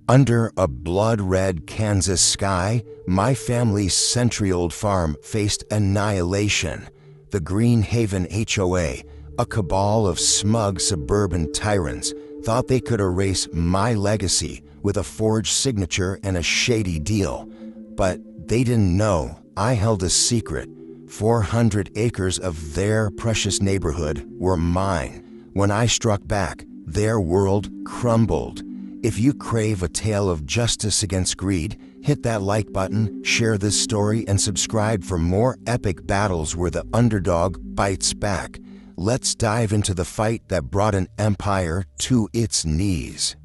Under a blood-red Kansas sky, my family's century-old farm faced annihilation. The Greenhaven HOA, a cabal of smug suburban tyrants, thought they could erase my legacy with a forged signature and a shady deal. But they didn't know I held a secret. 400 acres of their precious neighborhood were mine. When I struck back, their world crumbled. If you crave a tale of justice against greed, hit that like button, share this story, and subscribe for more epic battles where the underdog bites back. Let's dive into the fight that brought an empire to its knees.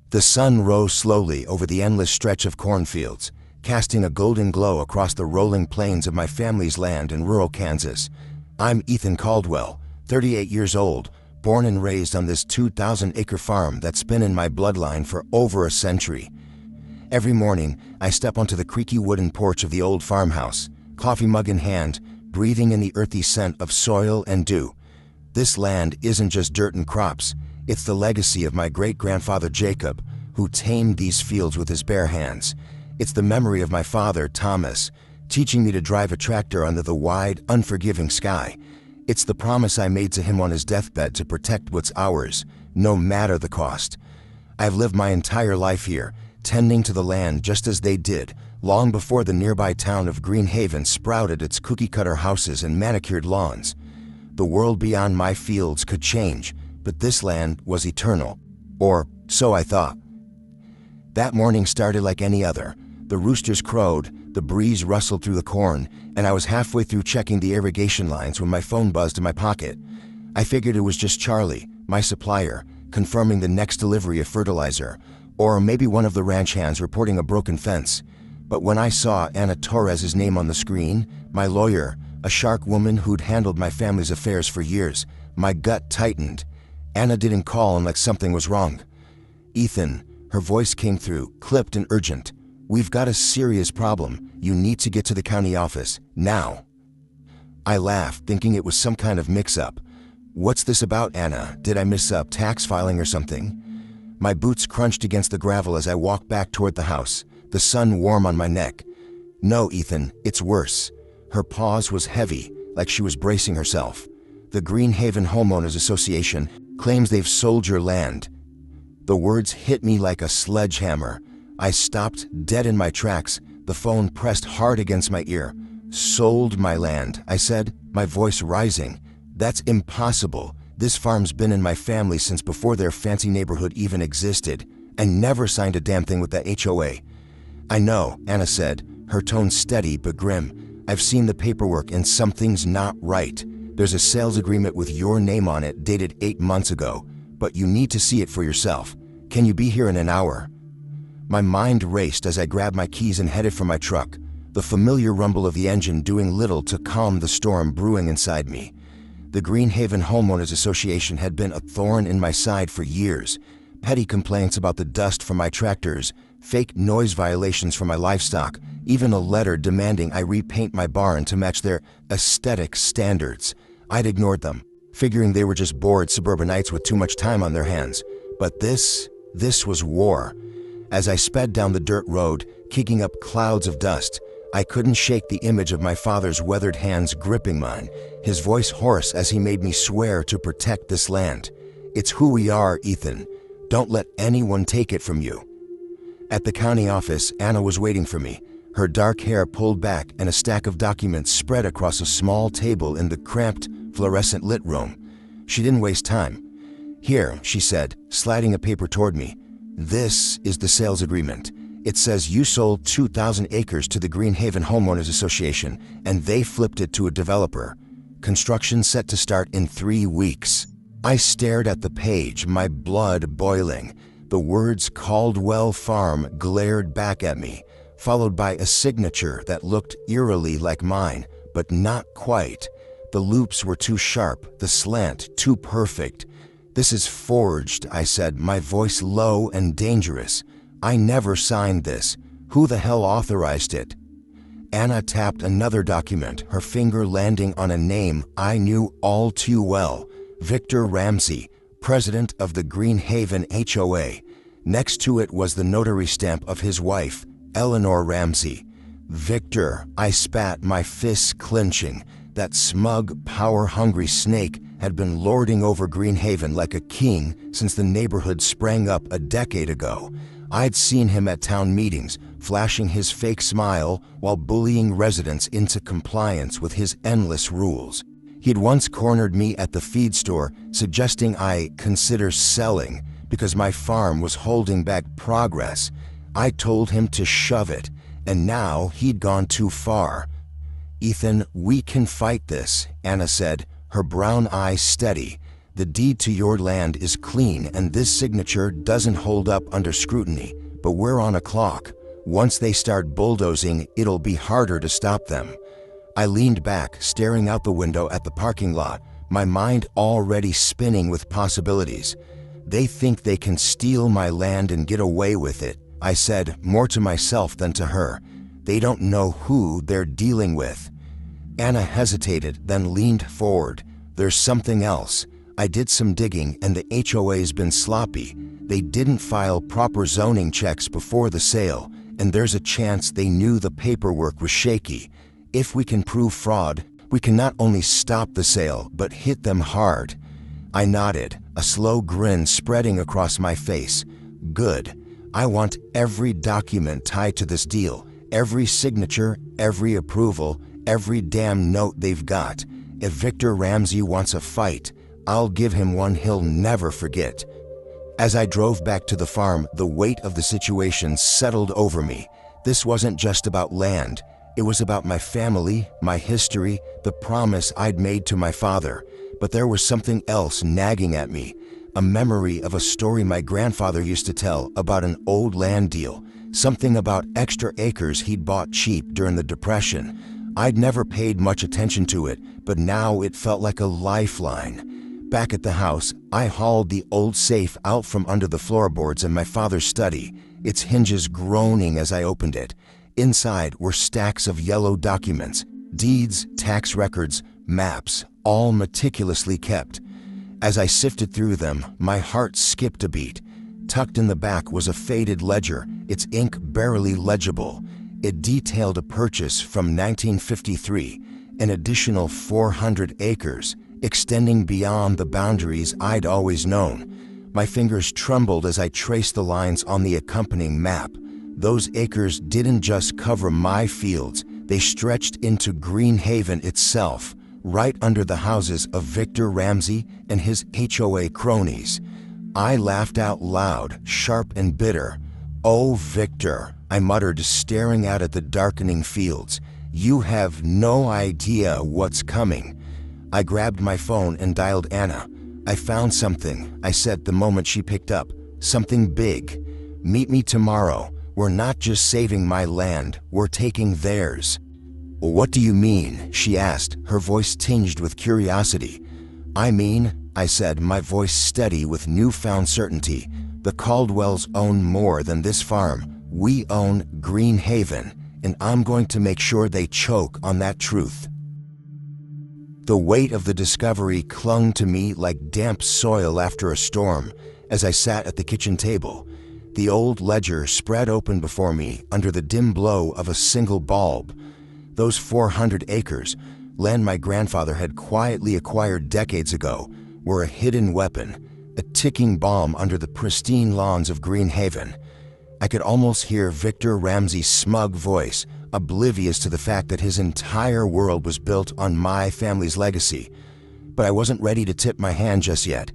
The sun rose slowly over the endless stretch of cornfields, casting a golden glow across the rolling plains of my family's land in rural Kansas. I'm Ethan Caldwell, 38 years old, born and raised on this 2,000-acre farm that's been in my bloodline for over a century. Every morning, I step onto the creaky wooden porch of the old farmhouse, coffee mug in hand, breathing in the earthy scent of soil and dew. This land isn't just dirt and crops. It's the legacy of my great-grandfather Jacob, who tamed these fields with his bare hands. It's the memory of my father, Thomas, teaching me to drive a tractor under the wide, unforgiving sky. It's the promise I made to him on his deathbed to protect what's ours, no matter the cost. I've lived my entire life here, tending to the land just as they did, long before the nearby town of Greenhaven sprouted its cookie-cutter houses and manicured lawns. The world beyond my fields could change, but this land was eternal. Or so I thought. That morning started like any other. The roosters crowed, the breeze rustled through the corn, and I was halfway through checking the irrigation lines when my phone buzzed in my pocket. I figured it was just Charlie, my supplier, confirming the next delivery of fertilizer, or maybe one of the ranch hands reporting a broken fence. But when I saw Anna Torres's name on the screen, my lawyer, a shark woman who'd handled my family's affairs for years, my gut tightened. Anna didn't call unless something was wrong. "Ethan," her voice came through, clipped and urgent. "We've got a serious problem. You need to get to the county office, now." I laughed, thinking it was some kind of mix-up. "What's this about, Anna? Did I miss up tax filing or something?" My boots crunched against the gravel as I walked back toward the house, the sun warm on my neck. "No, Ethan, it's worse." Her pause was heavy, like she was bracing herself. "The Greenhaven Homeowners Association claims they've sold your land." The words hit me like a sledgehammer. I stopped dead in my tracks, the phone pressed hard against my ear. "Sold my land," I said, my voice rising. "That's impossible. This farm's been in my family since before their fancy neighborhood even existed, and never signed a damn thing with the HOA." "I know," Anna said, her tone steady but grim. "I've seen the paperwork and something's not right. There's a sales agreement with your name on it dated 8 months ago, but you need to see it for yourself. Can you be here in an hour?" My mind raced as I grabbed my keys and headed for my truck, the familiar rumble of the engine doing little to calm the storm brewing inside me. The Greenhaven Homeowners Association had been a thorn in my side for years. Petty complaints about the dust from my tractors, fake noise violations for my livestock, even a letter demanding I repaint my barn to match their aesthetic standards. I'd ignored them, figuring they were just bored suburbanites with too much time on their hands. But this was war. As I sped down the dirt road, kicking up clouds of dust, I couldn't shake the image of my father's weathered hands gripping mine, his voice hoarse as he made me swear to protect this land. "It's who we are, Ethan. Don't let anyone take it from you." At the county office, Anna was waiting for me, her dark hair pulled back and a stack of documents spread across a small table in the cramped, fluorescent-lit room. She didn't waste time. "Here," she said, sliding a paper toward me. "This is the sales agreement. It says you sold 2,000 acres to the Greenhaven Homeowners Association, and they flipped it to a developer. Construction set to start in 3 weeks." I stared at the page, my blood boiling. The words Caldwell Farm glared back at me, followed by a signature that looked eerily like mine, but not quite. The loops were too sharp, the slant too perfect. "This is forged," I said, my voice low and dangerous. "I never signed this. Who the hell authorized it?" Anna tapped another document, her finger landing on a name I knew all too well. Victor Ramsey, president of the Greenhaven HOA. Next to it was the notary stamp of his wife, Eleanor Ramsey. Victor, I spat, my fists clenching. That smug, power-hungry snake had been lording over Greenhaven like a king since the neighborhood sprang up a decade ago. I'd seen him at town meetings, flashing his fake smile while bullying residents into compliance with his endless rules. He'd once cornered me at the feed store, suggesting I consider selling because my farm was holding back progress. I told him to shove it, and now he'd gone too far. "Ethan, we can fight this," Anna said, her brown eyes steady. "The deed to your land is clean and this signature doesn't hold up under scrutiny, but we're on a clock. Once they start bulldozing, it'll be harder to stop them." I leaned back, staring out the window at the parking lot, my mind already spinning with possibilities. "They think they can steal my land and get away with it," I said, more to myself than to her. "They don't know who they're dealing with." Anna hesitated, then leaned forward. "There's something else. I did some digging and the HOA's been sloppy. They didn't file proper zoning checks before the sale, and there's a chance they knew the paperwork was shaky. If we can prove fraud, we can not only stop the sale, but hit them hard." I nodded, a slow grin spreading across my face. "Good. I want every document tied to this deal, every signature, every approval, every damn note they've got. If Victor Ramsey wants a fight, I'll give him one he'll never forget." As I drove back to the farm, the weight of the situation settled over me. This wasn't just about land. It was about my family, my history, the promise I'd made to my father. But there was something else nagging at me, a memory of a story my grandfather used to tell about an old land deal, something about extra acres he'd bought cheap during the Depression. I'd never paid much attention to it, but now it felt like a lifeline. Back at the house, I hauled the old safe out from under the floorboards in my father's study, its hinges groaning as I opened it. Inside were stacks of yellow documents, deeds, tax records, maps, all meticulously kept. As I sifted through them, my heart skipped a beat. Tucked in the back was a faded ledger, its ink barely legible. It detailed a purchase from 1953, an additional 400 acres, extending beyond the boundaries I'd always known. My fingers trembled as I traced the lines on the accompanying map. Those acres didn't just cover my fields, they stretched into Greenhaven itself, right under the houses of Victor Ramsey and his HOA cronies. I laughed out loud, sharp and bitter. "Oh, Victor," I muttered, staring out at the darkening fields. "You have no idea what's coming." I grabbed my phone and dialed Anna. "I found something," I said the moment she picked up. "Something big. Meet me tomorrow. We're not just saving my land, we're taking theirs." "What do you mean?" she asked, her voice tinged with curiosity. "I mean," I said, my voice steady with newfound certainty, "the Caldwells own more than this farm. We own Greenhaven, and I'm going to make sure they choke on that truth." The weight of the discovery clung to me like damp soil after a storm as I sat at the kitchen table. The old ledger spread open before me under the dim glow of a single bulb. Those 400 acres, land my grandfather had quietly acquired decades ago, were a hidden weapon, a ticking bomb under the pristine lawns of Greenhaven. I could almost hear Victor Ramsey's smug voice, oblivious to the fact that his entire world was built on my family's legacy. But I wasn't ready to tip my hand just yet.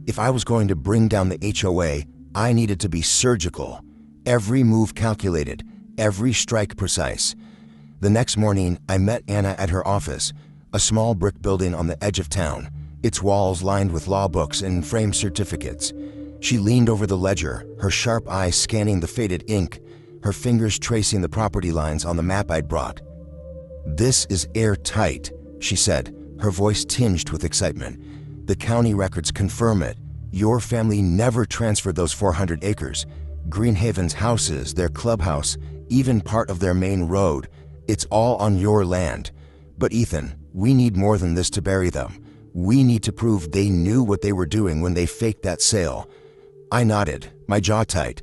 If I was going to bring down the HOA, I needed to be surgical, every move calculated, every strike precise. The next morning, I met Anna at her office, a small brick building on the edge of town, its walls lined with law books and framed certificates. She leaned over the ledger, her sharp eyes scanning the faded ink, her fingers tracing the property lines on the map I'd brought. "This is airtight," she said, her voice tinged with excitement. "The county records confirm it. Your family never transferred those 400 acres. Greenhaven's houses, their clubhouse, even part of their main road. It's all on your land. But Ethan, we need more than this to bury them. We need to prove they knew what they were doing when they faked that sale." I nodded, my jaw tight.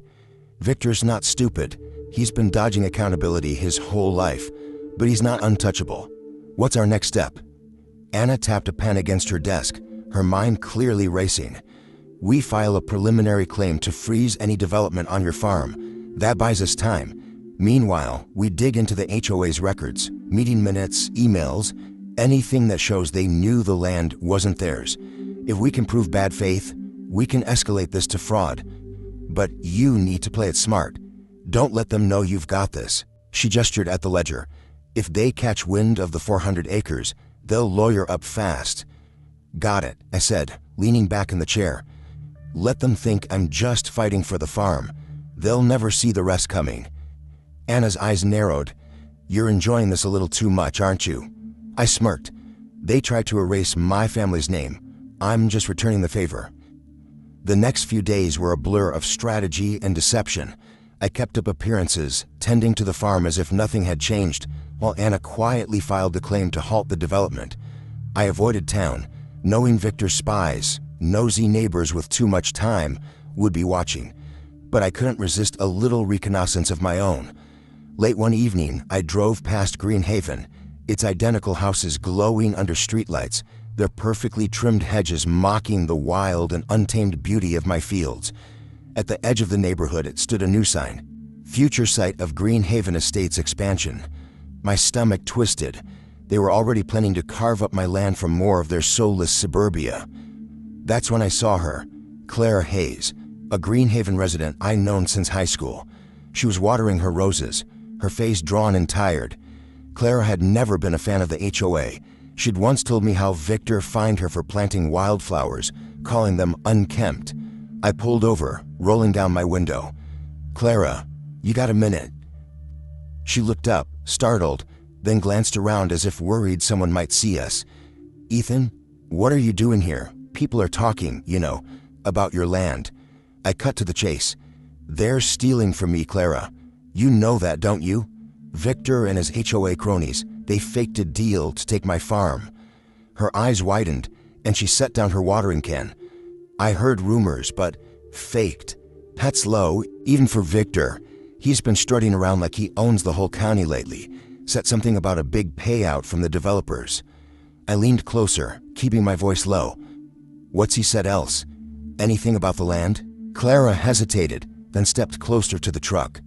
Victor's not stupid. He's been dodging accountability his whole life, but he's not untouchable. What's our next step? Anna tapped a pen against her desk, her mind clearly racing. We file a preliminary claim to freeze any development on your farm. That buys us time. Meanwhile, we dig into the HOA's records, meeting minutes, emails, anything that shows they knew the land wasn't theirs. If we can prove bad faith, we can escalate this to fraud. But you need to play it smart. Don't let them know you've got this. She gestured at the ledger. If they catch wind of the 400 acres, they'll lawyer up fast. Got it, I said, leaning back in the chair. Let them think I'm just fighting for the farm. They'll never see the rest coming. Anna's eyes narrowed. You're enjoying this a little too much, aren't you? I smirked. They tried to erase my family's name. I'm just returning the favor. The next few days were a blur of strategy and deception. I kept up appearances, tending to the farm as if nothing had changed, while Anna quietly filed the claim to halt the development. I avoided town, knowing Victor's spies, nosy neighbors with too much time, would be watching. But I couldn't resist a little reconnaissance of my own. Late one evening, I drove past Greenhaven, its identical houses glowing under streetlights, their perfectly trimmed hedges mocking the wild and untamed beauty of my fields. At the edge of the neighborhood, it stood a new sign, future site of Greenhaven Estates expansion. My stomach twisted. They were already planning to carve up my land for more of their soulless suburbia. That's when I saw her, Clara Hayes, a Greenhaven resident I'd known since high school. She was watering her roses, her face drawn and tired. Clara had never been a fan of the HOA. She'd once told me how Victor fined her for planting wildflowers, calling them unkempt. I pulled over, rolling down my window. Clara, you got a minute? She looked up, startled, then glanced around as if worried someone might see us. Ethan, what are you doing here? People are talking, about your land. I cut to the chase. They're stealing from me, Clara. You know that, don't you? Victor and his HOA cronies, they faked a deal to take my farm. Her eyes widened, and she set down her watering can. I heard rumors, but faked. That's low, even for Victor. He's been strutting around like he owns the whole county lately. Said something about a big payout from the developers. I leaned closer, keeping my voice low. What's he said else? Anything about the land? Clara hesitated, then stepped closer to the truck.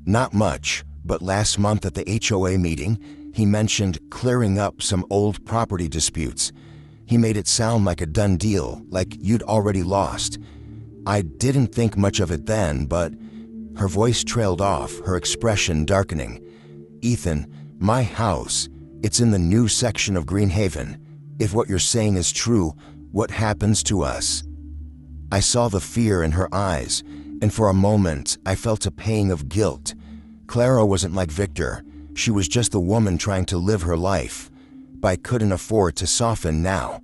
Not much, but last month at the HOA meeting, he mentioned clearing up some old property disputes. He made it sound like a done deal, like you'd already lost. I didn't think much of it then, but her voice trailed off, her expression darkening. Ethan, my house, it's in the new section of Greenhaven. If what you're saying is true, what happens to us? I saw the fear in her eyes, and for a moment I felt a pang of guilt. Clara wasn't like Victor. She was just a woman trying to live her life. But I couldn't afford to soften now.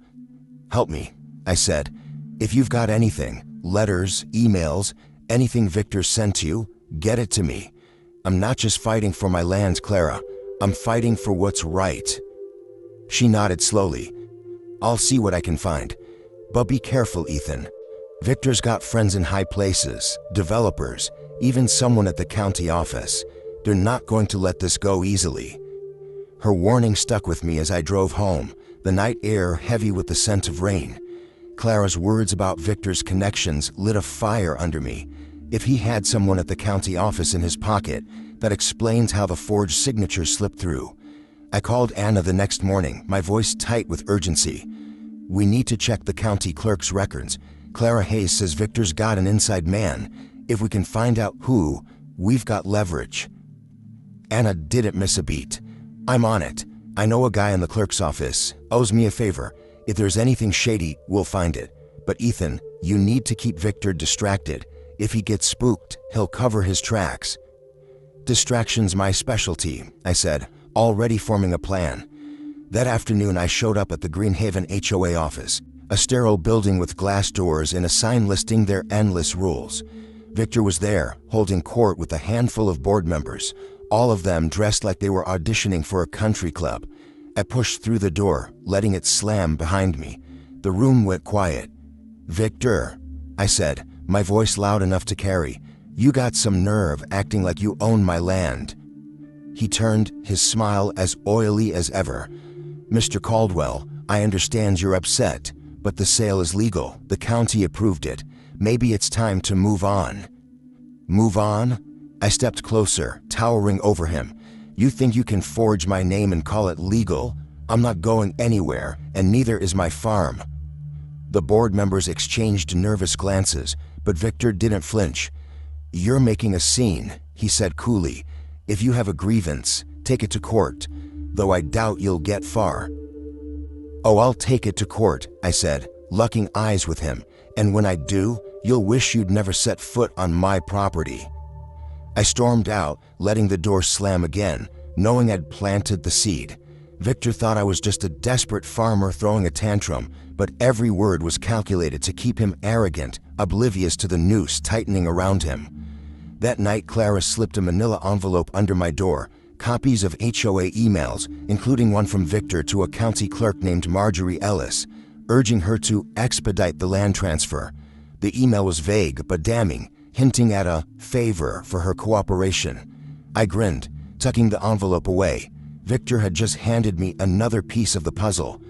Help me, I said. If you've got anything, letters, emails, anything Victor sent you, get it to me. I'm not just fighting for my lands, Clara. I'm fighting for what's right. She nodded slowly. I'll see what I can find. But be careful, Ethan. Victor's got friends in high places, developers, even someone at the county office. They're not going to let this go easily. Her warning stuck with me as I drove home, the night air heavy with the scent of rain. Clara's words about Victor's connections lit a fire under me. If he had someone at the county office in his pocket, that explains how the forged signature slipped through. I called Anna the next morning, my voice tight with urgency. We need to check the county clerk's records. Clara Hayes says Victor's got an inside man. If we can find out who, we've got leverage. Anna didn't miss a beat. I'm on it. I know a guy in the clerk's office. Owes me a favor. If there's anything shady, we'll find it. But Ethan, you need to keep Victor distracted. If he gets spooked, he'll cover his tracks. Distraction's my specialty, I said, already forming a plan. That afternoon I showed up at the Greenhaven HOA office, a sterile building with glass doors and a sign listing their endless rules. Victor was there, holding court with a handful of board members, all of them dressed like they were auditioning for a country club. I pushed through the door, letting it slam behind me. The room went quiet. Victor, I said, my voice loud enough to carry. "You got some nerve acting like you own my land." He turned, his smile as oily as ever. "Mr. Caldwell, I understand you're upset, but the sale is legal. The county approved it. Maybe it's time to move on." "Move on?" I stepped closer, towering over him. "You think you can forge my name and call it legal? I'm not going anywhere, and neither is my farm." The board members exchanged nervous glances, but Victor didn't flinch. "You're making a scene," he said coolly. "If you have a grievance, take it to court, though I doubt you'll get far." "Oh, I'll take it to court," I said, locking eyes with him. "And when I do, you'll wish you'd never set foot on my property." I stormed out, letting the door slam again, knowing I'd planted the seed. Victor thought I was just a desperate farmer throwing a tantrum, but every word was calculated to keep him arrogant, oblivious to the noose tightening around him. That night, Clara slipped a manila envelope under my door, copies of HOA emails, including one from Victor to a county clerk named Marjorie Ellis, urging her to expedite the land transfer. The email was vague but damning, hinting at a favor for her cooperation. I grinned, tucking the envelope away. Victor had just handed me another piece of the puzzle.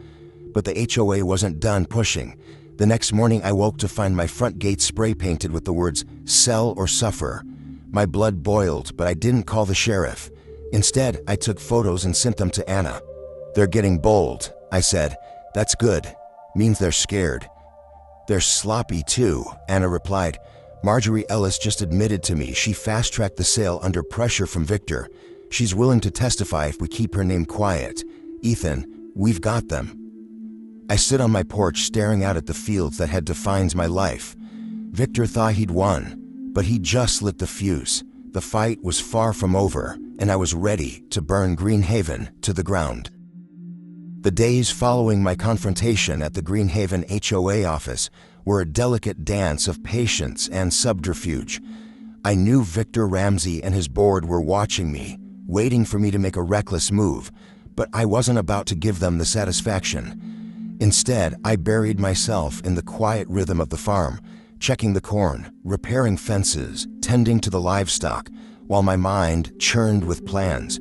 But the HOA wasn't done pushing. The next morning I woke to find my front gate spray painted with the words, "Sell or Suffer." My blood boiled, but I didn't call the sheriff. Instead, I took photos and sent them to Anna. "They're getting bold," I said. "That's good. Means they're scared." "They're sloppy too," Anna replied. "Marjorie Ellis just admitted to me she fast-tracked the sale under pressure from Victor. She's willing to testify if we keep her name quiet. Ethan, we've got them." I stood on my porch staring out at the fields that had defined my life. Victor thought he'd won, but he just lit the fuse. The fight was far from over, and I was ready to burn Greenhaven to the ground. The days following my confrontation at the Greenhaven HOA office were a delicate dance of patience and subterfuge. I knew Victor Ramsey and his board were watching me, waiting for me to make a reckless move, but I wasn't about to give them the satisfaction. Instead, I buried myself in the quiet rhythm of the farm, checking the corn, repairing fences, tending to the livestock, while my mind churned with plans.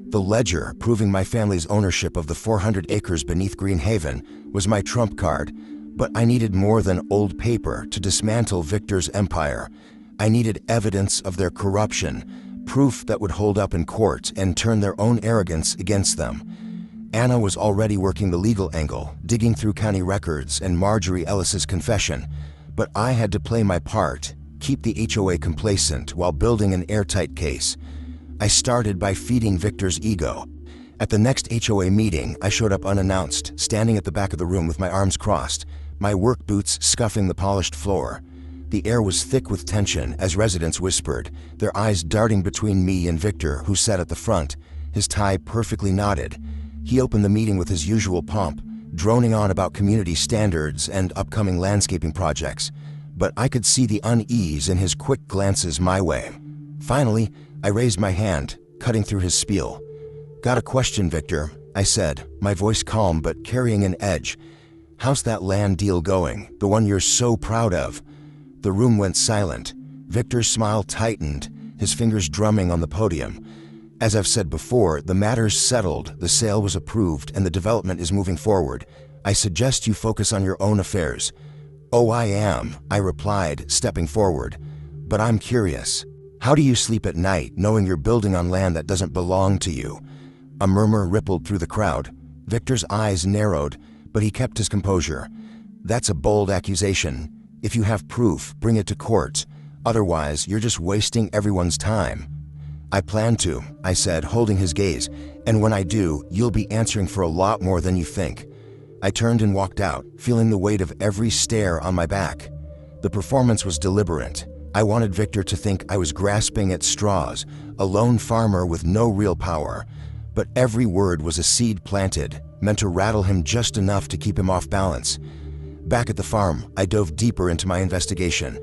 The ledger proving my family's ownership of the 400 acres beneath Greenhaven was my trump card, but I needed more than old paper to dismantle Victor's empire. I needed evidence of their corruption, proof that would hold up in court and turn their own arrogance against them. Anna was already working the legal angle, digging through county records and Marjorie Ellis's confession, but I had to play my part, keep the HOA complacent while building an airtight case. I started by feeding Victor's ego. At the next HOA meeting, I showed up unannounced, standing at the back of the room with my arms crossed, my work boots scuffing the polished floor. The air was thick with tension as residents whispered, their eyes darting between me and Victor, who sat at the front, his tie perfectly knotted. He opened the meeting with his usual pomp, droning on about community standards and upcoming landscaping projects, but I could see the unease in his quick glances my way. Finally, I raised my hand, cutting through his spiel. "Got a question, Victor," I said, my voice calm but carrying an edge. "How's that land deal going, the one you're so proud of?" The room went silent. Victor's smile tightened, his fingers drumming on the podium. "As I've said before, the matter's settled, the sale was approved, and the development is moving forward. I suggest you focus on your own affairs." "Oh, I am," I replied, stepping forward. "But I'm curious. How do you sleep at night knowing you're building on land that doesn't belong to you?" A murmur rippled through the crowd. Victor's eyes narrowed, but he kept his composure. "That's a bold accusation. If you have proof, bring it to court. Otherwise, you're just wasting everyone's time." "I plan to," I said, holding his gaze, "and when I do, you'll be answering for a lot more than you think." I turned and walked out, feeling the weight of every stare on my back. The performance was deliberate. I wanted Victor to think I was grasping at straws, a lone farmer with no real power. But every word was a seed planted, meant to rattle him just enough to keep him off balance. Back at the farm, I dove deeper into my investigation.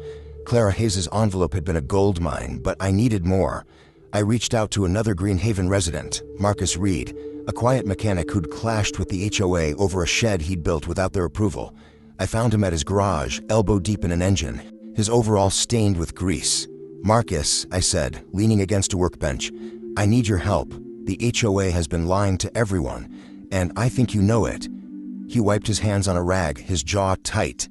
Clara Hayes' envelope had been a gold mine, but I needed more. I reached out to another Greenhaven resident, Marcus Reed, a quiet mechanic who'd clashed with the HOA over a shed he'd built without their approval. I found him at his garage, elbow deep in an engine, his overall stained with grease. "Marcus," I said, leaning against a workbench, "I need your help. The HOA has been lying to everyone, and I think you know it." He wiped his hands on a rag, his jaw tight.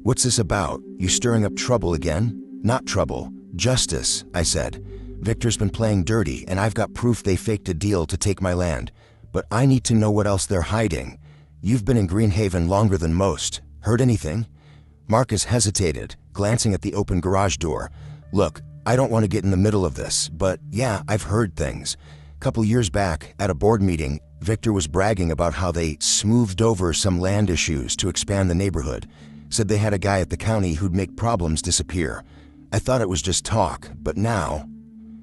"What's this about? You stirring up trouble again?" "Not trouble, justice," I said. "Victor's been playing dirty, and I've got proof they faked a deal to take my land. But I need to know what else they're hiding. You've been in Greenhaven longer than most. Heard anything?" Marcus hesitated, glancing at the open garage door. "Look, I don't want to get in the middle of this, but yeah, I've heard things. Couple years back, at a board meeting, Victor was bragging about how they smoothed over some land issues to expand the neighborhood. Said they had a guy at the county who'd make problems disappear. I thought it was just talk, but now..."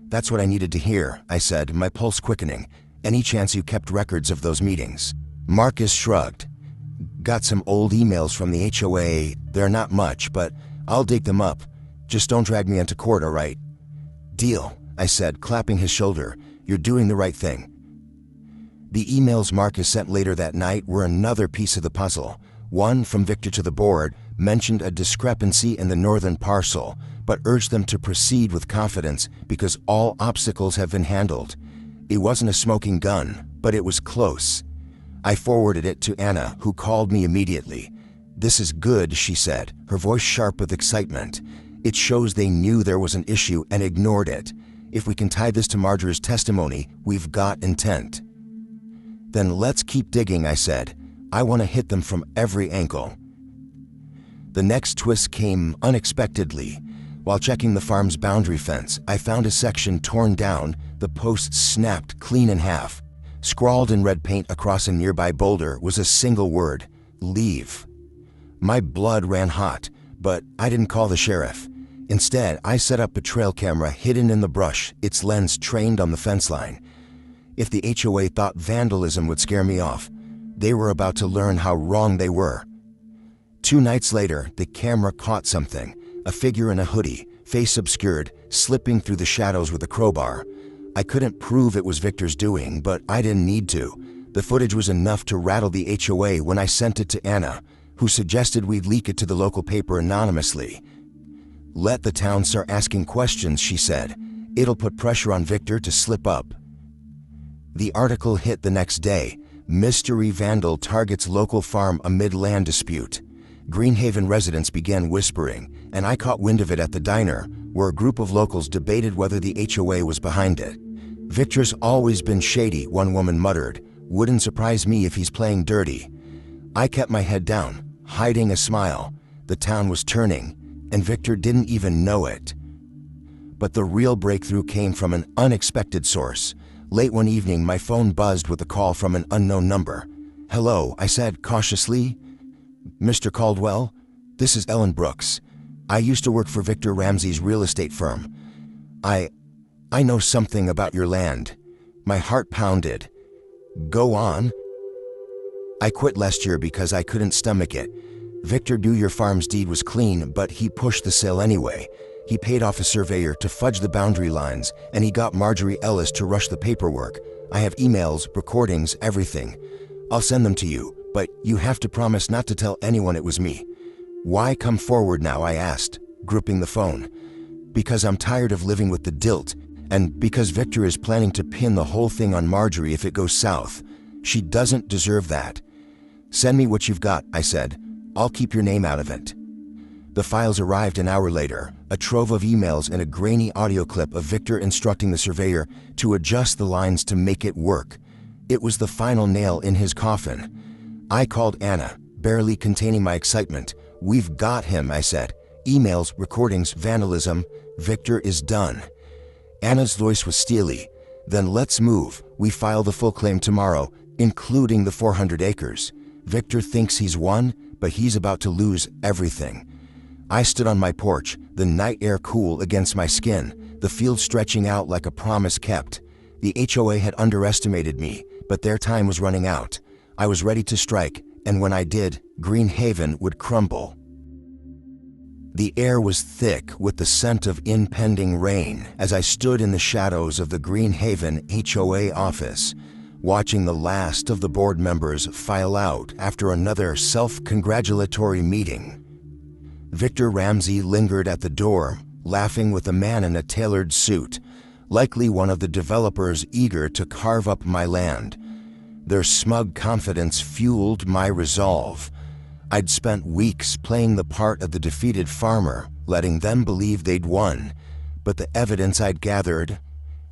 "That's what I needed to hear," I said, my pulse quickening. "Any chance you kept records of those meetings?" Marcus shrugged. "Got some old emails from the HOA. They're not much, but I'll dig them up. Just don't drag me into court, all right?" "Deal," I said, clapping his shoulder. "You're doing the right thing." The emails Marcus sent later that night were another piece of the puzzle. One, from Victor to the board, mentioned a discrepancy in the northern parcel, but urged them to proceed with confidence because all obstacles have been handled. It wasn't a smoking gun, but it was close. I forwarded it to Anna, who called me immediately. "This is good," she said, her voice sharp with excitement. "It shows they knew there was an issue and ignored it. If we can tie this to Marjorie's testimony, we've got intent." "Then let's keep digging," I said. "I want to hit them from every angle." The next twist came unexpectedly. While checking the farm's boundary fence, I found a section torn down, the posts snapped clean in half. Scrawled in red paint across a nearby boulder was a single word: leave. My blood ran hot, but I didn't call the sheriff. Instead, I set up a trail camera hidden in the brush, its lens trained on the fence line. If the HOA thought vandalism would scare me off, they were about to learn how wrong they were. 2 nights later, the camera caught something, a figure in a hoodie, face obscured, slipping through the shadows with a crowbar. I couldn't prove it was Victor's doing, but I didn't need to. The footage was enough to rattle the HOA when I sent it to Anna, who suggested we'd leak it to the local paper anonymously. "Let the town start asking questions," she said. "It'll put pressure on Victor to slip up." The article hit the next day. "Mystery vandal targets local farm amid land dispute." Greenhaven residents began whispering, and I caught wind of it at the diner, where a group of locals debated whether the HOA was behind it. "Victor's always been shady," one woman muttered. "Wouldn't surprise me if he's playing dirty." I kept my head down, hiding a smile. The town was turning, and Victor didn't even know it. But the real breakthrough came from an unexpected source. Late one evening, my phone buzzed with a call from an unknown number. "Hello," I said cautiously. "Mr. Caldwell, this is Ellen Brooks. I used to work for Victor Ramsey's real estate firm. I know something about your land." My heart pounded. "Go on." "I quit last year because I couldn't stomach it. Victor knew your farm's deed was clean, but he pushed the sale anyway. He paid off a surveyor to fudge the boundary lines, and he got Marjorie Ellis to rush the paperwork. I have emails, recordings, everything. I'll send them to you, but you have to promise not to tell anyone it was me." "Why come forward now?" I asked, gripping the phone. "Because I'm tired of living with the guilt, and because Victor is planning to pin the whole thing on Marjorie if it goes south. She doesn't deserve that." "Send me what you've got," I said. "I'll keep your name out of it." The files arrived an hour later, a trove of emails and a grainy audio clip of Victor instructing the surveyor to adjust the lines to make it work. It was the final nail in his coffin. I called Anna, barely containing my excitement. "We've got him," I said. "Emails, recordings, vandalism. Victor is done." Anna's voice was steely. "Then let's move. We file the full claim tomorrow, including the 400 acres. Victor thinks he's won, but he's about to lose everything." I stood on my porch, the night air cool against my skin, the field stretching out like a promise kept. The HOA had underestimated me, but their time was running out. I was ready to strike, and when I did, Greenhaven would crumble. The air was thick with the scent of impending rain as I stood in the shadows of the Greenhaven HOA office, watching the last of the board members file out after another self-congratulatory meeting. Victor Ramsey lingered at the door, laughing with a man in a tailored suit, likely one of the developers eager to carve up my land. Their smug confidence fueled my resolve. I'd spent weeks playing the part of the defeated farmer, letting them believe they'd won. But the evidence I'd gathered,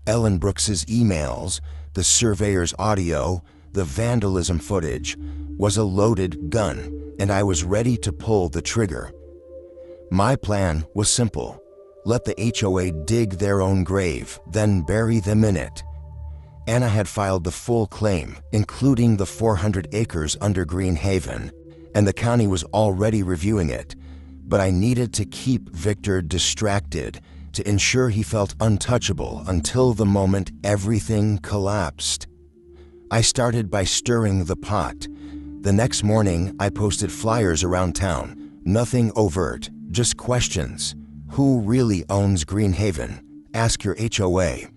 Ellen Brooks's emails, the surveyor's audio, the vandalism footage, was a loaded gun, and I was ready to pull the trigger. My plan was simple. Let the HOA dig their own grave, then bury them in it. Anna had filed the full claim, including the 400 acres under Greenhaven, and the county was already reviewing it. But I needed to keep Victor distracted, to ensure he felt untouchable until the moment everything collapsed. I started by stirring the pot. The next morning, I posted flyers around town. Nothing overt, just questions. Who really owns Greenhaven? Ask your HOA.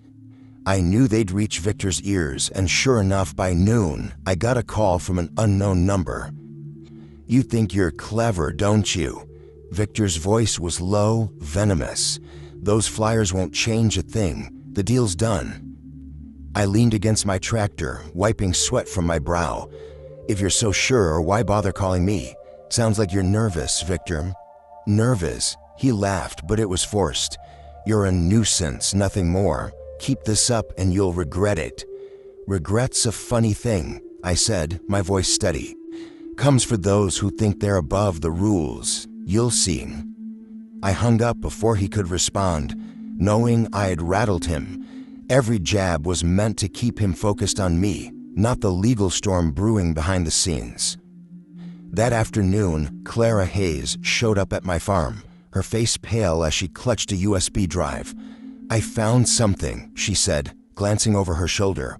I knew they'd reach Victor's ears, and sure enough, by noon, I got a call from an unknown number. "You think you're clever, don't you?" Victor's voice was low, venomous. "Those flyers won't change a thing. The deal's done." I leaned against my tractor, wiping sweat from my brow. "If you're so sure, why bother calling me? Sounds like you're nervous, Victor." "Nervous?" He laughed, but it was forced. "You're a nuisance, nothing more. Keep this up and you'll regret it." "Regret's a funny thing," I said, my voice steady. "Comes for those who think they're above the rules. You'll see." I hung up before he could respond, knowing I had rattled him. Every jab was meant to keep him focused on me, not the legal storm brewing behind the scenes. That afternoon, Clara Hayes showed up at my farm, her face pale as she clutched a USB drive. "I found something," she said, glancing over her shoulder.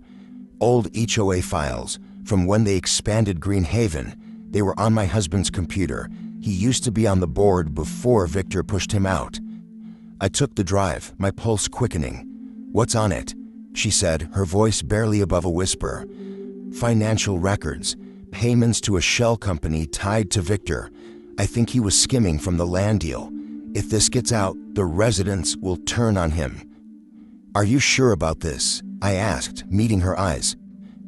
"Old HOA files, from when they expanded Greenhaven. They were on my husband's computer. He used to be on the board before Victor pushed him out." I took the drive, my pulse quickening. "What's on it?" she said, her voice barely above a whisper. "Financial records, payments to a shell company tied to Victor. I think he was skimming from the land deal. If this gets out, the residents will turn on him." "Are you sure about this?" I asked, meeting her eyes.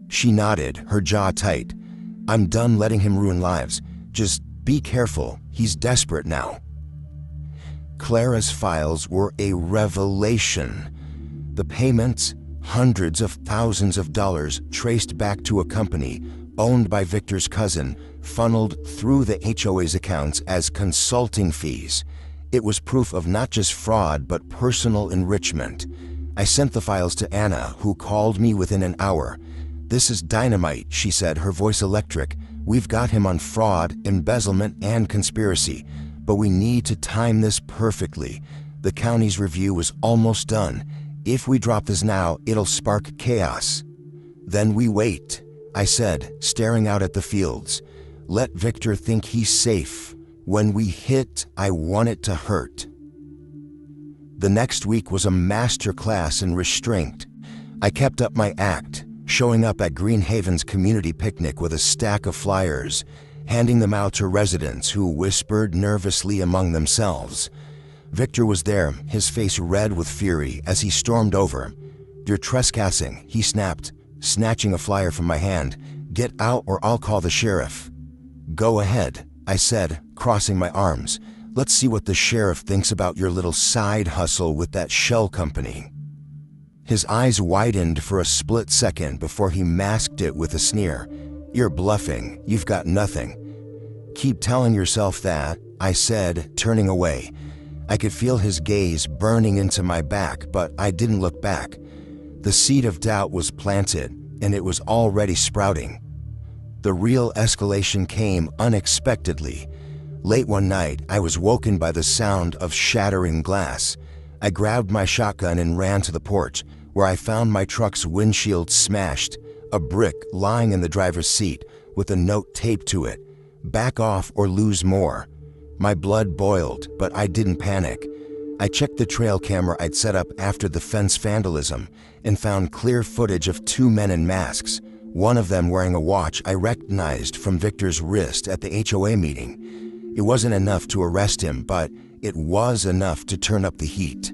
She nodded, her jaw tight. "I'm done letting him ruin lives. Just be careful, he's desperate now." Clara's files were a revelation. The payments, hundreds of thousands of dollars, traced back to a company owned by Victor's cousin, funneled through the HOA's accounts as consulting fees. It was proof of not just fraud, but personal enrichment. I sent the files to Anna, who called me within an hour. "This is dynamite," she said, her voice electric. "We've got him on fraud, embezzlement, and conspiracy, but we need to time this perfectly. The county's review is almost done. If we drop this now, it'll spark chaos." "Then we wait," I said, staring out at the fields. "Let Victor think he's safe. When we hit, I want it to hurt." The next week was a master class in restraint. I kept up my act, showing up at Greenhaven's community picnic with a stack of flyers, handing them out to residents who whispered nervously among themselves. Victor was there, his face red with fury, as he stormed over. "You're trespassing," he snapped, snatching a flyer from my hand. "Get out or I'll call the sheriff." "Go ahead," I said, crossing my arms. "Let's see what the sheriff thinks about your little side hustle with that shell company." His eyes widened for a split second before he masked it with a sneer. "You're bluffing. You've got nothing." "Keep telling yourself that," I said, turning away. I could feel his gaze burning into my back, but I didn't look back. The seed of doubt was planted, and it was already sprouting. The real escalation came unexpectedly. Late one night, I was woken by the sound of shattering glass. I grabbed my shotgun and ran to the porch, where I found my truck's windshield smashed, a brick lying in the driver's seat with a note taped to it, "Back off or lose more." My blood boiled, but I didn't panic. I checked the trail camera I'd set up after the fence vandalism and found clear footage of two men in masks, one of them wearing a watch I recognized from Victor's wrist at the HOA meeting. It wasn't enough to arrest him, but it was enough to turn up the heat.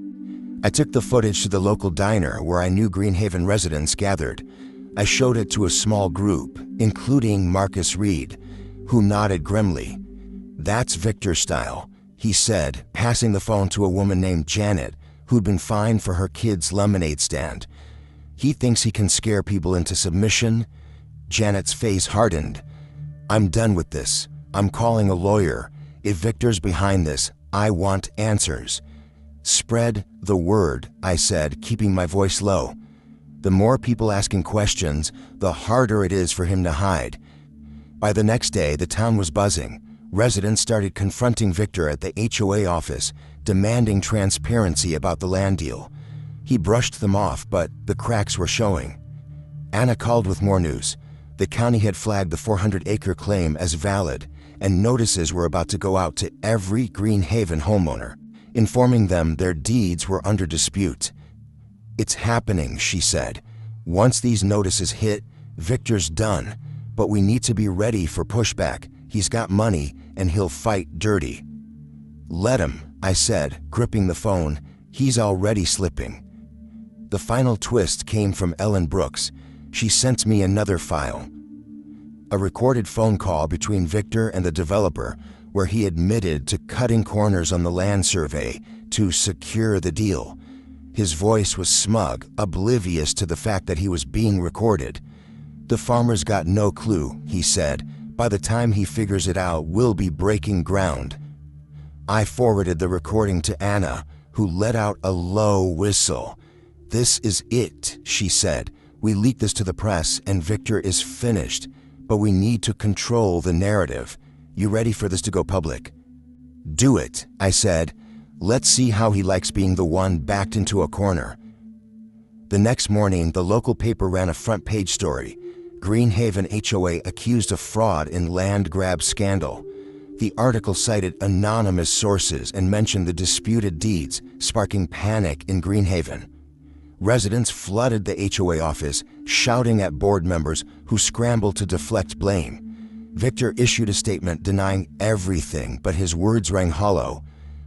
I took the footage to the local diner where I knew Greenhaven residents gathered. I showed it to a small group, including Marcus Reed, who nodded grimly. "That's Victor style," he said, passing the phone to a woman named Janet, who'd been fined for her kid's lemonade stand. "He thinks he can scare people into submission." Janet's face hardened. "I'm done with this. I'm calling a lawyer. If Victor's behind this, I want answers." "Spread the word," I said, keeping my voice low. "The more people asking questions, the harder it is for him to hide." By the next day, the town was buzzing. Residents started confronting Victor at the HOA office, demanding transparency about the land deal. He brushed them off, but the cracks were showing. Anna called with more news. The county had flagged the 400-acre claim as valid, and notices were about to go out to every Greenhaven homeowner, informing them their deeds were under dispute. "It's happening," she said. "Once these notices hit, Victor's done, but we need to be ready for pushback. He's got money, and he'll fight dirty." "Let him," I said, gripping the phone. "He's already slipping." The final twist came from Ellen Brooks. She sent me another file. A recorded phone call between Victor and the developer where he admitted to cutting corners on the land survey to secure the deal. His voice was smug, oblivious to the fact that he was being recorded. "The farmer's got no clue," he said. "By the time he figures it out, we'll be breaking ground." I forwarded the recording to Anna, who let out a low whistle. "This is it," she said. "We leaked this to the press, and Victor is finished. But we need to control the narrative. You ready for this to go public?" "Do it," I said. "Let's see how he likes being the one backed into a corner." The next morning, the local paper ran a front-page story. Greenhaven HOA accused of fraud in land grab scandal. The article cited anonymous sources and mentioned the disputed deeds, sparking panic in Greenhaven. Residents flooded the HOA office, shouting at board members who scrambled to deflect blame. Victor issued a statement denying everything, but his words rang hollow.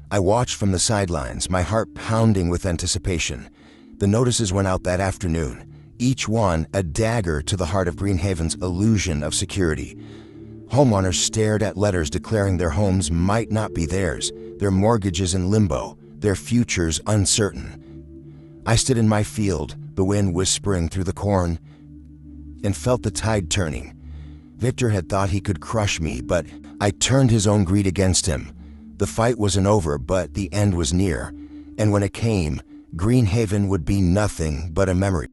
I watched from the sidelines, my heart pounding with anticipation. The notices went out that afternoon, each one a dagger to the heart of Greenhaven's illusion of security. Homeowners stared at letters declaring their homes might not be theirs, their mortgages in limbo, their futures uncertain. I stood in my field, the wind whispering through the corn, and felt the tide turning. Victor had thought he could crush me, but I turned his own greed against him. The fight wasn't over, but the end was near, and when it came, Greenhaven would be nothing but a memory.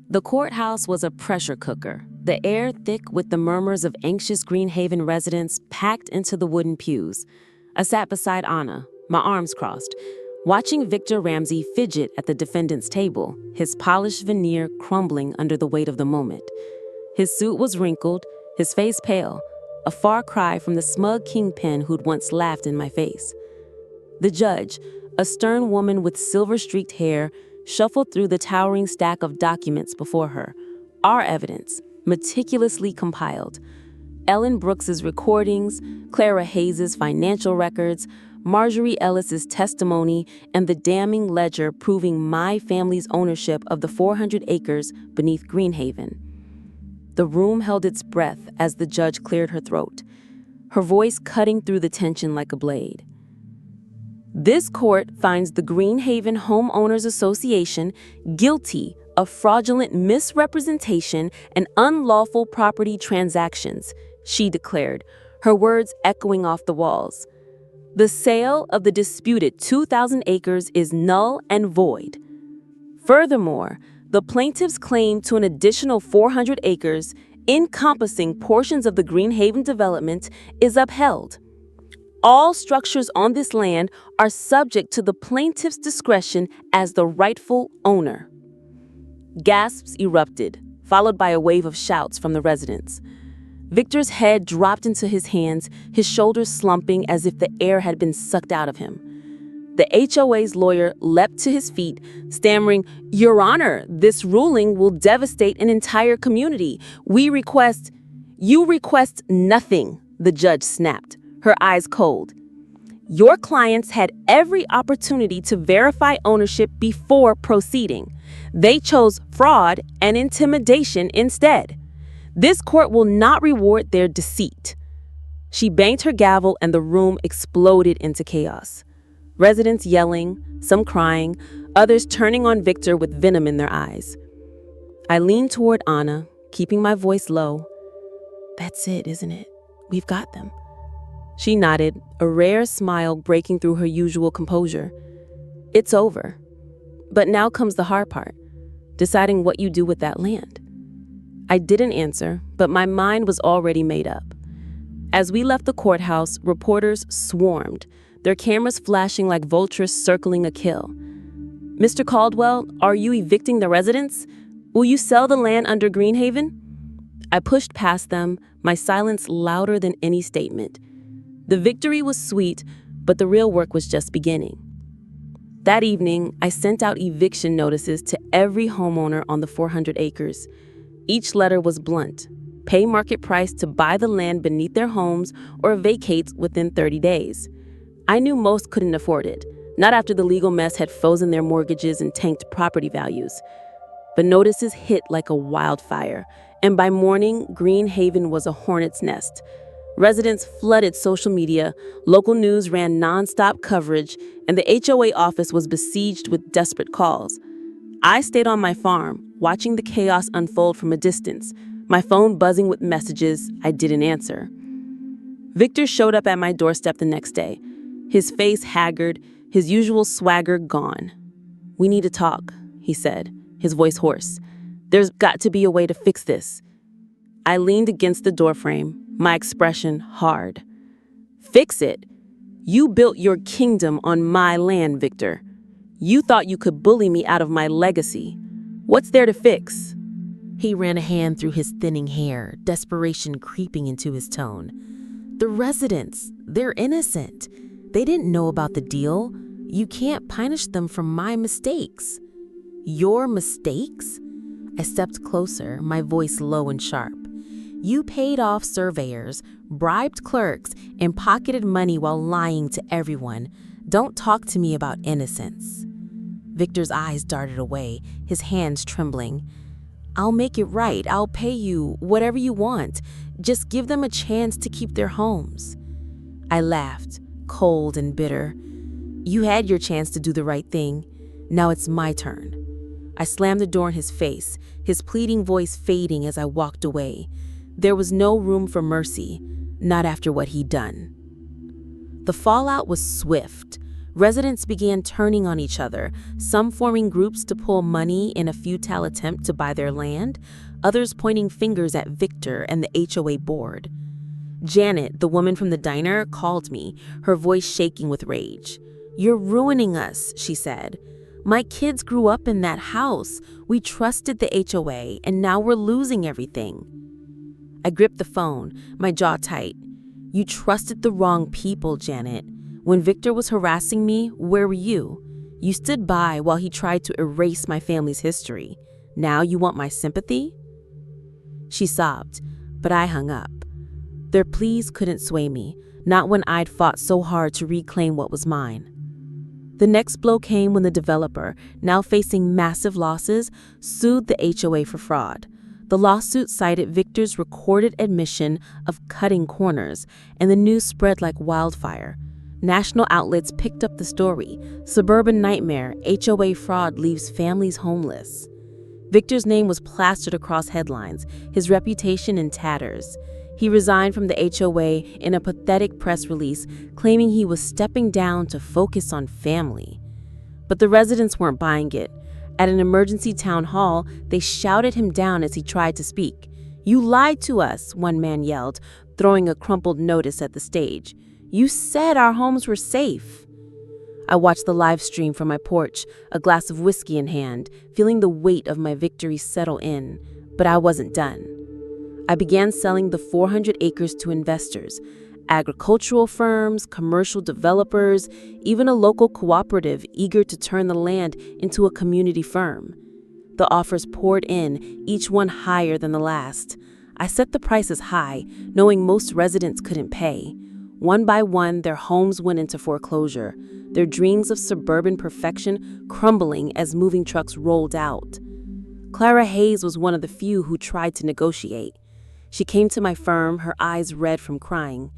The courthouse was a pressure cooker, the air thick with the murmurs of anxious Greenhaven residents packed into the wooden pews. I sat beside Anna, my arms crossed, watching Victor Ramsey fidget at the defendant's table, his polished veneer crumbling under the weight of the moment. His suit was wrinkled, his face pale, a far cry from the smug kingpin who'd once laughed in my face. The judge, a stern woman with silver-streaked hair, shuffled through the towering stack of documents before her, our evidence, meticulously compiled. Ellen Brooks's recordings, Clara Hayes's financial records, Marjorie Ellis's testimony, and the damning ledger proving my family's ownership of the 400 acres beneath Greenhaven. The room held its breath as the judge cleared her throat, her voice cutting through the tension like a blade. This court finds the Greenhaven Homeowners Association guilty of fraudulent misrepresentation and unlawful property transactions, she declared, her words echoing off the walls. The sale of the disputed 2,000 acres is null and void. Furthermore, the plaintiff's claim to an additional 400 acres, encompassing portions of the Greenhaven development, is upheld. All structures on this land are subject to the plaintiff's discretion as the rightful owner. Gasps erupted, followed by a wave of shouts from the residents. Victor's head dropped into his hands, his shoulders slumping as if the air had been sucked out of him. The HOA's lawyer leapt to his feet, stammering, "Your Honor, this ruling will devastate an entire community. You request nothing," the judge snapped, her eyes cold. Your clients had every opportunity to verify ownership before proceeding. They chose fraud and intimidation instead. This court will not reward their deceit. She banged her gavel and the room exploded into chaos. Residents yelling, some crying, others turning on Victor with venom in their eyes. I leaned toward Anna, keeping my voice low. "That's it, isn't it? We've got them." She nodded, a rare smile breaking through her usual composure. "It's over. But now comes the hard part, deciding what you do with that land." I didn't answer, but my mind was already made up. As we left the courthouse, reporters swarmed, their cameras flashing like vultures circling a kill. "Mr. Caldwell, are you evicting the residents? Will you sell the land under Greenhaven?" I pushed past them, my silence louder than any statement. The victory was sweet, but the real work was just beginning. That evening, I sent out eviction notices to every homeowner on the 400 acres. Each letter was blunt: pay market price to buy the land beneath their homes or vacate within 30 days. I knew most couldn't afford it, not after the legal mess had frozen their mortgages and tanked property values. But notices hit like a wildfire, and by morning, Greenhaven was a hornet's nest. Residents flooded social media, local news ran nonstop coverage, and the HOA office was besieged with desperate calls. I stayed on my farm, watching the chaos unfold from a distance, my phone buzzing with messages I didn't answer. Victor showed up at my doorstep the next day, his face haggard, his usual swagger gone. "We need to talk," he said, his voice hoarse. "There's got to be a way to fix this." I leaned against the doorframe, my expression hard. "Fix it? You built your kingdom on my land, Victor. You thought you could bully me out of my legacy. What's there to fix?" He ran a hand through his thinning hair, desperation creeping into his tone. "The residents, they're innocent. They didn't know about the deal. You can't punish them for my mistakes." "Your mistakes?" I stepped closer, my voice low and sharp. "You paid off surveyors, bribed clerks, and pocketed money while lying to everyone. Don't talk to me about innocence." Victor's eyes darted away, his hands trembling. "I'll make it right. I'll pay you whatever you want. Just give them a chance to keep their homes." I laughed, cold and bitter. "You had your chance to do the right thing. Now it's my turn." I slammed the door in his face, his pleading voice fading as I walked away. There was no room for mercy, not after what he'd done. The fallout was swift. Residents began turning on each other, some forming groups to pull money in a futile attempt to buy their land, others pointing fingers at Victor and the HOA board. Janet, the woman from the diner, called me, her voice shaking with rage. "You're ruining us," she said. "My kids grew up in that house. We trusted the HOA, and now we're losing everything." I gripped the phone, my jaw tight. "You trusted the wrong people, Janet. When Victor was harassing me, where were you? You stood by while he tried to erase my family's history. Now you want my sympathy?" She sobbed, but I hung up. Their pleas couldn't sway me, not when I'd fought so hard to reclaim what was mine. The next blow came when the developer, now facing massive losses, sued the HOA for fraud. The lawsuit cited Victor's recorded admission of cutting corners, and the news spread like wildfire. National outlets picked up the story. "Suburban nightmare, HOA fraud leaves families homeless." Victor's name was plastered across headlines, his reputation in tatters. He resigned from the HOA in a pathetic press release, claiming he was stepping down to focus on family. But the residents weren't buying it. At an emergency town hall, they shouted him down as he tried to speak. "You lied to us," one man yelled, throwing a crumpled notice at the stage. "You said our homes were safe." I watched the live stream from my porch, a glass of whiskey in hand, feeling the weight of my victory settle in. But I wasn't done. I began selling the 400 acres to investors, agricultural firms, commercial developers, even a local cooperative eager to turn the land into a community firm. The offers poured in, each one higher than the last. I set the prices high, knowing most residents couldn't pay. One by one, their homes went into foreclosure, their dreams of suburban perfection crumbling as moving trucks rolled out. Clara Hayes was one of the few who tried to negotiate. She came to my firm, her eyes red from crying.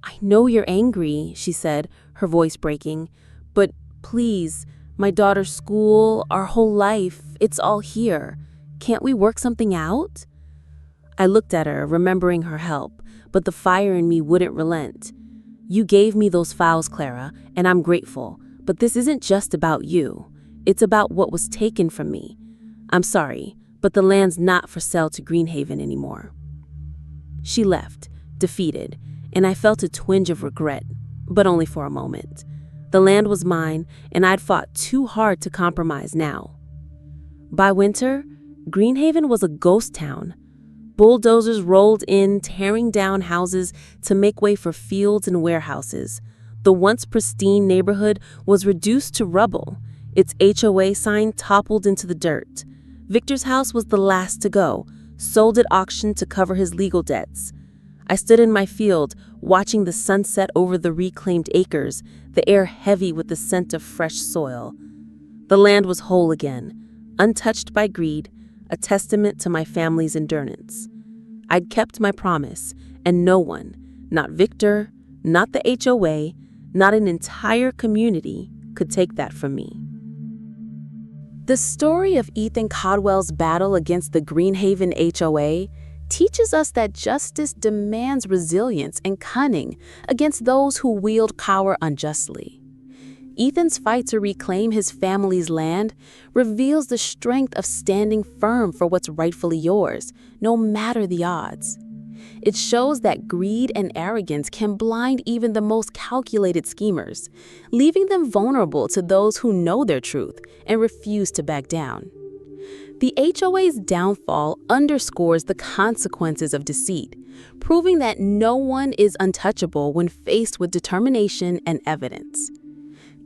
"I know you're angry," she said, her voice breaking, "but please, my daughter's school, our whole life, it's all here. Can't we work something out?" I looked at her, remembering her help, but the fire in me wouldn't relent. "You gave me those files, Clara, and I'm grateful, but this isn't just about you. It's about what was taken from me. I'm sorry, but the land's not for sale to Greenhaven anymore." She left, defeated, and I felt a twinge of regret, but only for a moment. The land was mine, and I'd fought too hard to compromise now. By winter, Greenhaven was a ghost town. Bulldozers rolled in, tearing down houses to make way for fields and warehouses. The once pristine neighborhood was reduced to rubble. Its HOA sign toppled into the dirt. Victor's house was the last to go, sold at auction to cover his legal debts. I stood in my field, watching the sunset over the reclaimed acres, the air heavy with the scent of fresh soil. The land was whole again, untouched by greed, a testament to my family's endurance. I'd kept my promise, and no one, not Victor, not the HOA, not an entire community, could take that from me. The story of Ethan Caldwell's battle against the Greenhaven HOA teaches us that justice demands resilience and cunning against those who wield power unjustly. Ethan's fight to reclaim his family's land reveals the strength of standing firm for what's rightfully yours, no matter the odds. It shows that greed and arrogance can blind even the most calculated schemers, leaving them vulnerable to those who know their truth and refuse to back down. The HOA's downfall underscores the consequences of deceit, proving that no one is untouchable when faced with determination and evidence.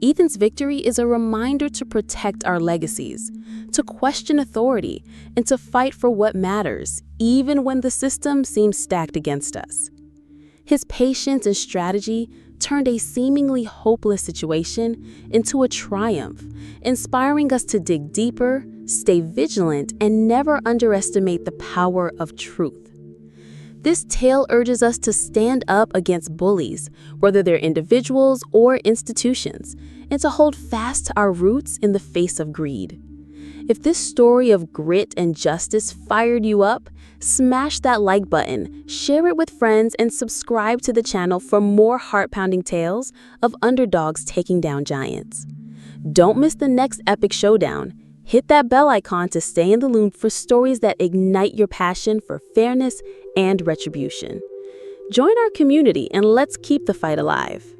Ethan's victory is a reminder to protect our legacies, to question authority, and to fight for what matters, even when the system seems stacked against us. His patience and strategy turned a seemingly hopeless situation into a triumph, inspiring us to dig deeper, stay vigilant, and never underestimate the power of truth. This tale urges us to stand up against bullies, whether they're individuals or institutions, and to hold fast to our roots in the face of greed. If this story of grit and justice fired you up, smash that like button, share it with friends, and subscribe to the channel for more heart-pounding tales of underdogs taking down giants. Don't miss the next epic showdown. Hit that bell icon to stay in the loop for stories that ignite your passion for fairness and retribution. Join our community and let's keep the fight alive.